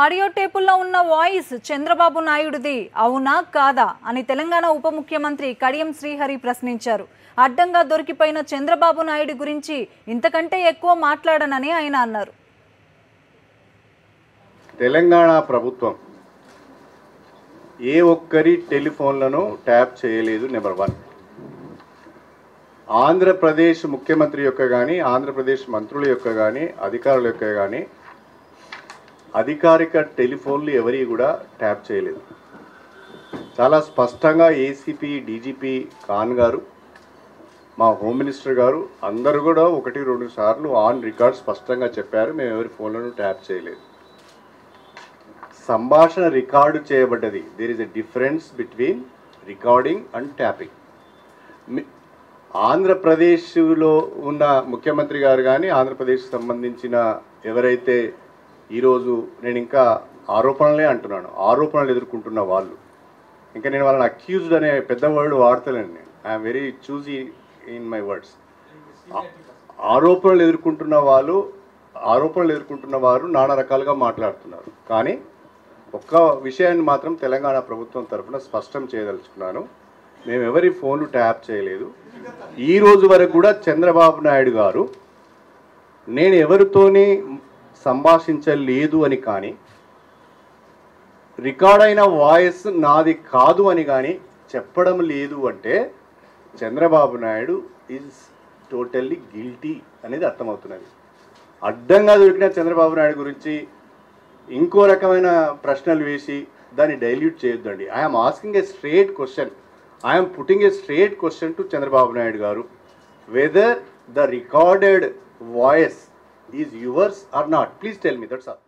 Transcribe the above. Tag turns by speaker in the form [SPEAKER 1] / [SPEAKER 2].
[SPEAKER 1] Audio టేపుల్లో ఉన్న voice Chandrababu నాయుడుది అవునా కాదా అని తెలంగాణ ఉప ముఖ్యమంత్రి కడియం శ్రీహరి ప్రశ్నించారు. అడ్డంగా దొరికిపోయిన చంద్రబాబు నాయుడు గురించి ఇంతకంటే ఎక్కువ మాట్లాడనని ఆయన అన్నారు.
[SPEAKER 2] తెలంగాణ ప్రభుత్వం ఏ ఒక్కరి టెలిఫోన్లను ట్యాప్ చేయలేదు. నెంబర్ 1. ఆంధ్రప్రదేశ్ ముఖ్యమంత్రి యొక్క కానీ ఆంధ్రప్రదేశ్ మంత్రుల యొక్క కానీ అధికారుల యొక్క కానీ అధికారిక టెలిఫోన్లు ఎవరి కూడా ట్యాప్ చేయలేదు. చాలా స్పష్టంగా ఏసీపీ డీజీపీ ఖాన్ గారు, మా హోమ్ మినిస్టర్ గారు అందరూ కూడా 1-2 సార్లు ఆన్ రికార్డ్ స్పష్టంగా చెప్పారు, మేము ఎవరి ఫోన్లను ట్యాప్ చేయలేదు. సంభాషణ రికార్డు చేయబడ్డది. There is a difference between recording and tapping. ఆంధ్రప్రదేశ్లో ఉన్న ముఖ్యమంత్రి గారు కానీ ఆంధ్రప్రదేశ్కి సంబంధించిన ఎవరైతే ఈరోజు నేను ఇంకా ఆరోపణలే అంటున్నాను, ఆరోపణలు ఎదుర్కొంటున్న వాళ్ళు, ఇంకా నేను వాళ్ళని అక్యూజ్డ్ అనే పెద్ద వర్డ్ వాడతలేను. నేను I'm very choosy in my words. ఆరోపణలు ఎదుర్కొంటున్న వారు నానా రకాలుగా మాట్లాడుతున్నారు. కానీ ఒక్క విషయాన్ని మాత్రం తెలంగాణ ప్రభుత్వం తరఫున స్పష్టం చేయదలుచుకున్నాను, మేము ఎవరి ఫోన్లు ట్యాప్ చేయలేదు. ఈ రోజు వరకు కూడా చంద్రబాబు నాయుడు గారు నేను ఎవరితోని సంభాషించలేదు అని కానీ, రికార్డ్ అయిన వాయిస్ నాది కాదు అని కానీ చెప్పడం లేదు. అంటే Chandrababu Naidu is totally guilty అనేది అర్థమవుతున్నది. అడ్డంగా దొరికిన చంద్రబాబు నాయుడు గురించి ఇంకో రకమైన ప్రశ్నలు వేసి దాన్ని డైల్యూట్ చేయొద్దండి. I'm asking A straight question, I'm putting a straight question to Chandrababu Naidu గారు, whether the recorded voice is yours or not. Please tell me, that's all.